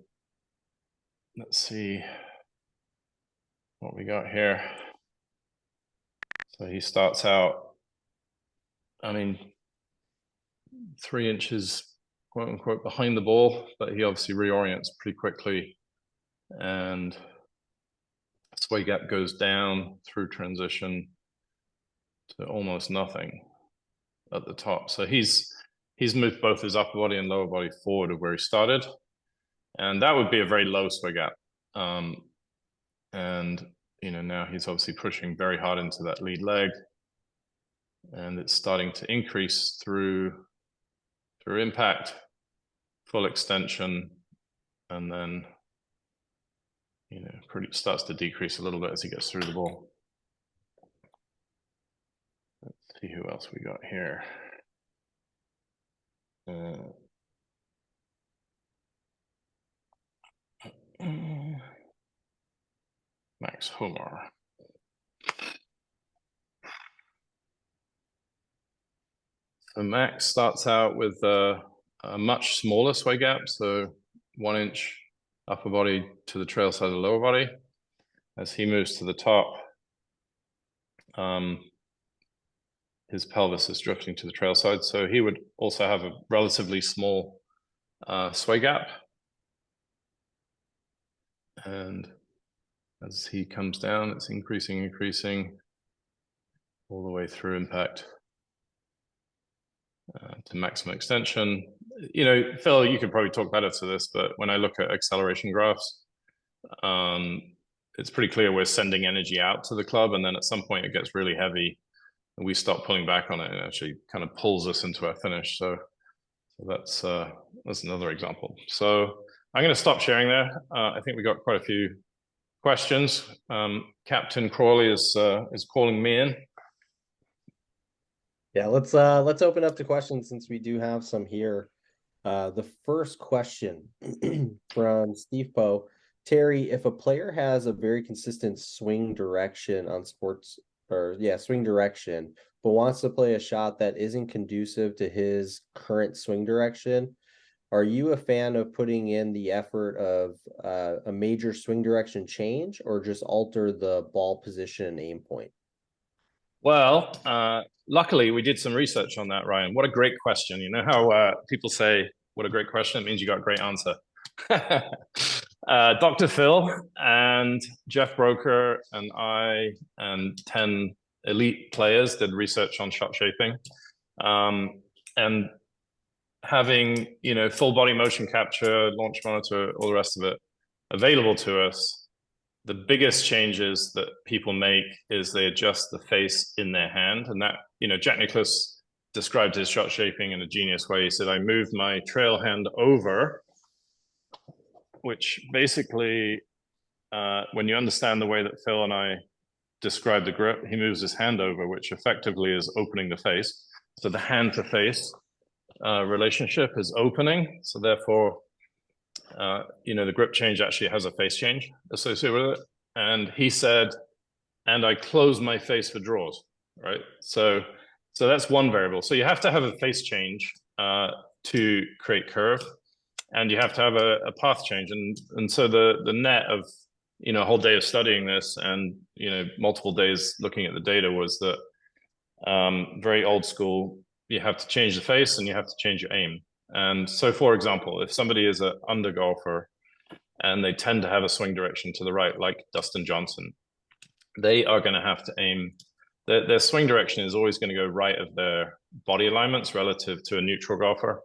Speaker 3: let's see what we got here. So he starts out, 3 inches, quote unquote, behind the ball, but he obviously reorients pretty quickly, and sway gap goes down through transition to almost nothing at the top. So he's moved both his upper body and lower body forward of where he started, and that would be a very low sway gap. And now he's obviously pushing very hard into that lead leg, and it's starting to increase through impact, full extension, and then starts to decrease a little bit as he gets through the ball. Let's see who else we got here. Max Homer. So Max starts out with a much smaller sway gap, so 1 inch upper body to the trail side of the lower body. As he moves to the top, his pelvis is drifting to the trail side, so he would also have a relatively small sway gap. And as he comes down, it's increasing all the way through impact to maximum extension. Phil, you could probably talk better to this, but when I look at acceleration graphs, it's pretty clear we're sending energy out to the club, and then at some point it gets really heavy and we stop pulling back on it, and it actually kind of pulls us into our finish. So that's another example. So I'm going to stop sharing there. I think we got quite a few questions. Captain Crawley is calling me in.
Speaker 1: Yeah, let's open up to questions since we do have some here. The first question from Steve Poe. Terry, if a player has a very consistent swing direction on swing direction, but wants to play a shot that isn't conducive to his current swing direction, are you a fan of putting in the effort of a major swing direction change, or just alter the ball position and aim point?
Speaker 3: Well, luckily we did some research on that, Ryan. What a great question. You know how people say, what a great question, it means you got a great answer. Dr. Phil and Jeff Broker and I and 10 elite players did research on shot shaping. And having, full body motion capture, launch monitor, all the rest of it available to us, the biggest changes that people make is they adjust the face in their hand. And that, Jack Nicklaus described his shot shaping in a genius way. He said, I moved my trail hand over, which basically, when you understand the way that Phil and I describe the grip, he moves his hand over, which effectively is opening the face. So the hand to face relationship is opening. So therefore, the grip change actually has a face change associated with it. And he said, and I close my face for draws, right? So that's one variable. So you have to have a face change to create curve, and you have to have a path change. And so the net of, a whole day of studying this and, multiple days looking at the data was that very old school, you have to change the face and you have to change your aim. And so, for example, if somebody is an under golfer and they tend to have a swing direction to the right, like Dustin Johnson, they are going to have to aim. Their swing direction is always going to go right of their body alignments relative to a neutral golfer.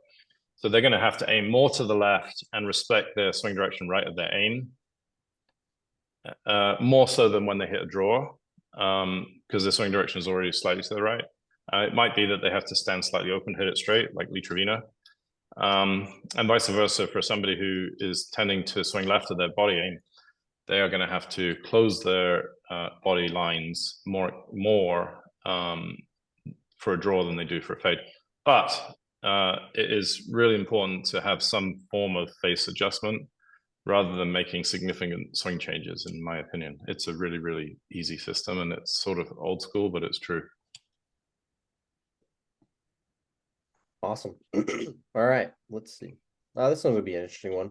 Speaker 3: So they're going to have to aim more to the left and respect their swing direction right of their aim, more so than when they hit a draw, because their swing direction is already slightly to the right. It might be that they have to stand slightly open, hit it straight, like Lee Trevino. And vice versa for somebody who is tending to swing left of their body aim, they are going to have to close their body lines more for a draw than they do for a fade. But it is really important to have some form of face adjustment rather than making significant swing changes, in my opinion. It's a really, really easy system, and it's sort of old school, but it's true.
Speaker 1: Awesome. All right, let's see. This one would be an interesting one.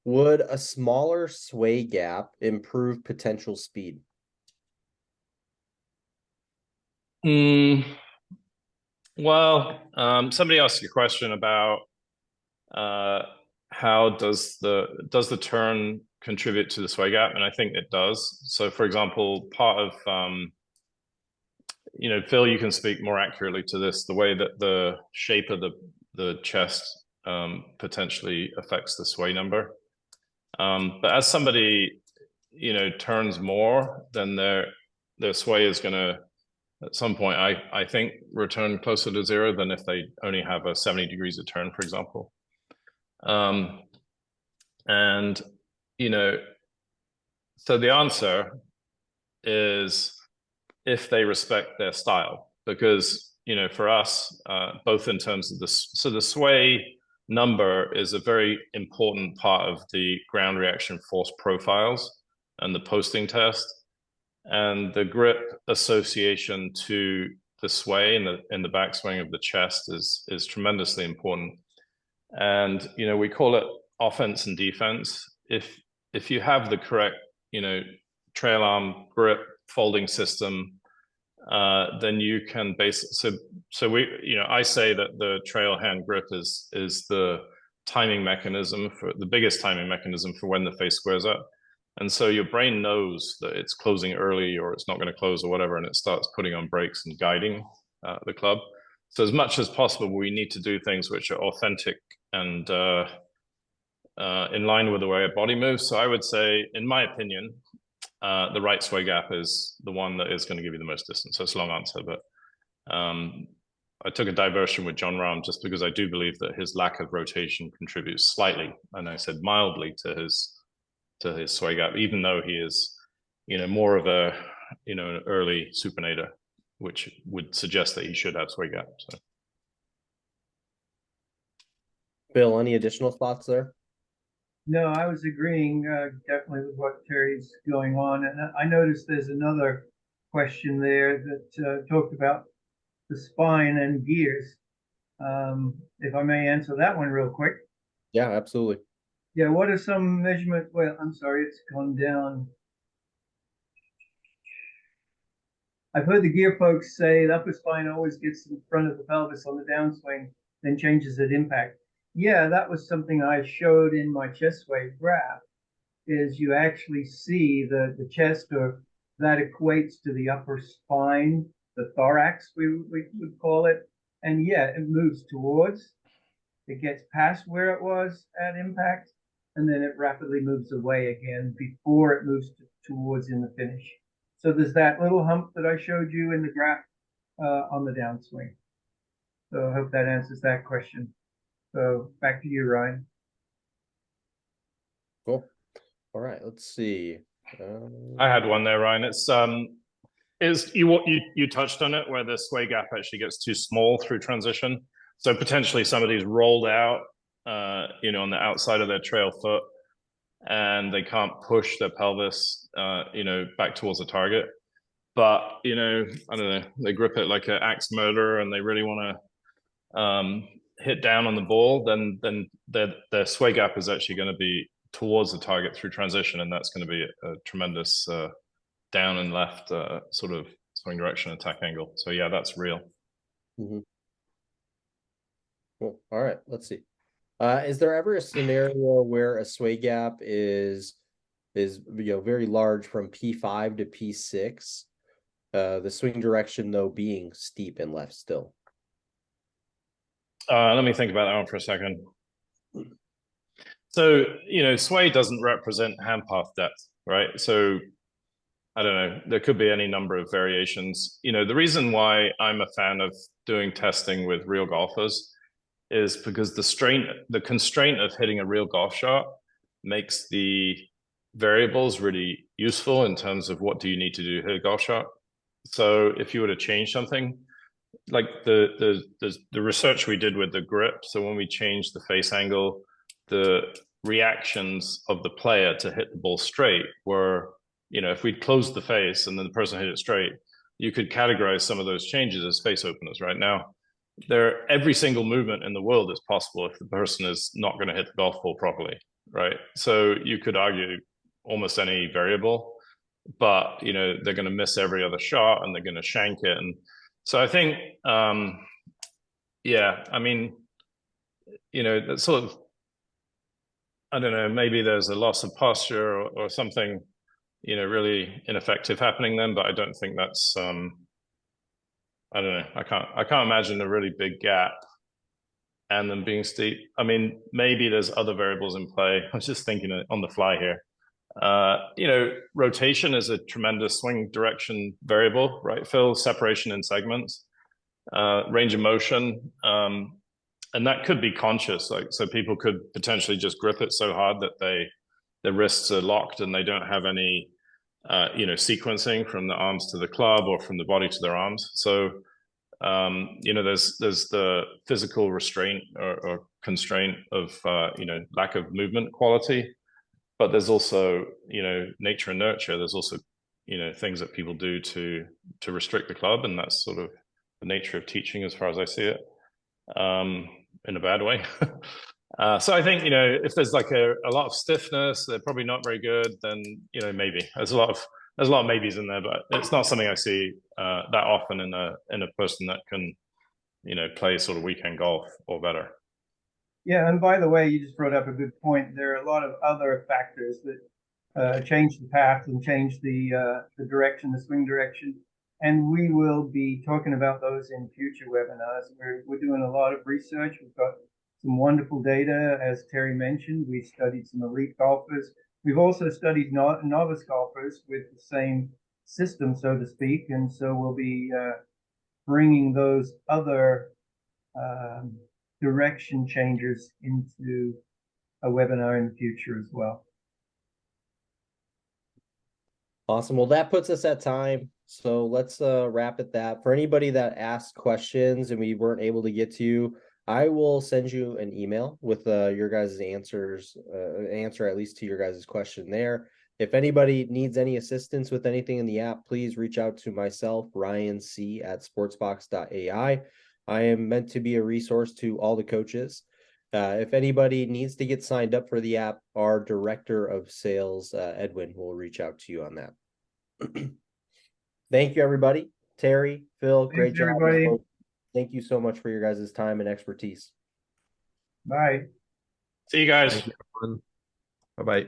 Speaker 1: Would a smaller sway gap improve potential speed?
Speaker 3: Well, somebody asked a question about how does the turn contribute to the sway gap, and I think it does. So, for example, part of Phil, you can speak more accurately to this. The way that the shape of the chest potentially affects the sway number. But as somebody turns more, then their sway is going to, at some point, I think, return closer to zero than if they only have a 70 degrees of turn, for example. And so the answer is if they respect their style, because for us, both in terms of the sway number is a very important part of the ground reaction force profiles and the posting test, and the grip association to the sway in the backswing of the chest is tremendously important. And we call it offense and defense. If you have the correct trail arm grip folding system, then you can I say that the trail hand grip is the timing mechanism for the biggest timing mechanism for when the face squares up. And so your brain knows that it's closing early or it's not going to close or whatever, and it starts putting on brakes and guiding the club. So as much as possible, we need to do things which are authentic and in line with the way a body moves. So I would say, in my opinion, the right sway gap is the one that is going to give you the most distance. So it's a long answer, but I took a diversion with John Rahm just because I do believe that his lack of rotation contributes slightly, and I said mildly, to his sway gap, even though he is, more of a, an early supinator, which would suggest that he should have sway gap. So,
Speaker 1: Bill, any additional thoughts there?
Speaker 2: No, I was agreeing definitely with what Terry's going on. And I noticed there's another question there that talked about the spine and gears. If I may answer that one real quick.
Speaker 1: Yeah, absolutely.
Speaker 2: Yeah, what are some measurement? Well, I'm sorry, it's gone down. I've heard the gear folks say the upper spine always gets in front of the pelvis on the downswing, then changes at impact. Yeah, that was something I showed in my chest sway graph, is you actually see the chest, or that equates to the upper spine, the thorax, we would call it. And yeah, it moves towards, it gets past where it was at impact, and then it rapidly moves away again before it moves towards in the finish. So there's that little hump that I showed you in the graph on the downswing. So I hope that answers that question. So back to you, Ryan.
Speaker 1: Cool. All right, let's see.
Speaker 3: I had one there, Ryan. It's you touched on it, where the sway gap actually gets too small through transition. So potentially somebody's rolled out, on the outside of their trail foot, and they can't push their pelvis, back towards the target. But I don't know, they grip it like an axe murderer, and they really want to hit down on the ball. Then their sway gap is actually going to be towards the target through transition, and that's going to be a tremendous down and left sort of swing direction attack angle. So yeah, that's real.
Speaker 1: Mm-hmm. Cool. All right, let's see. Is there ever a scenario where a sway gap is very large from P5 to P6? The swing direction though being steep and left still.
Speaker 3: Let me think about that one for a second. So sway doesn't represent hand path depth, right? So I don't know, there could be any number of variations. The reason why I'm a fan of doing testing with real golfers is because the constraint of hitting a real golf shot makes the variables really useful in terms of what do you need to do to hit a golf shot. So if you were to change something, like the research we did with the grip, so when we changed the face angle, the reactions of the player to hit the ball straight were, if we'd closed the face and then the person hit it straight, you could categorize some of those changes as face openers. Right now, every single movement in the world is possible if the person is not going to hit the golf ball properly, right? So you could argue almost any variable, but they're going to miss every other shot and they're going to shank it. And so I think, yeah, I mean, that's sort of, I don't know, maybe there's a loss of posture or something, really ineffective happening then, but I don't think that's, I don't know, I can't imagine a really big gap and them being steep. I mean, maybe there's other variables in play. I'm just thinking on the fly here. Rotation is a tremendous swing direction variable, right, Phil? Separation in segments, range of motion, and that could be conscious. Like, so people could potentially just grip it so hard that their wrists are locked and they don't have any, sequencing from the arms to the club or from the body to their arms. So, there's the physical restraint or constraint of, lack of movement quality. But there's also, nature and nurture. There's also, things that people do to restrict the club, and that's sort of the nature of teaching, as far as I see it, in a bad way. So I think, if there's like a lot of stiffness, they're probably not very good. Then maybe there's a lot of maybes in there, but it's not something I see that often in a person that can, play sort of weekend golf or better.
Speaker 2: Yeah, and by the way, you just brought up a good point. There are a lot of other factors that change the path and change the direction, the swing direction, and we will be talking about those in future webinars. We're doing a lot of research. We've got some wonderful data, as Terry mentioned. We've studied some elite golfers. We've also studied novice golfers with the same system, so to speak, and so we'll be bringing those other direction changers into a webinar in the future as well.
Speaker 1: Awesome. Well, that puts us at time. So let's wrap it that. For anybody that asked questions and we weren't able to get to you, I will send you an email with your guys' answers, answer at least to your guys' question there. If anybody needs any assistance with anything in the app, please reach out to myself, Ryan C. at sportsbox.ai. I am meant to be a resource to all the coaches. If anybody needs to get signed up for the app, our director of sales, Edwin, will reach out to you on that. Thank you, everybody. Terry, Phil, great job.
Speaker 2: Everybody.
Speaker 1: Thank you so much for your guys' time and expertise.
Speaker 2: Bye.
Speaker 3: See you guys.
Speaker 4: Bye-bye.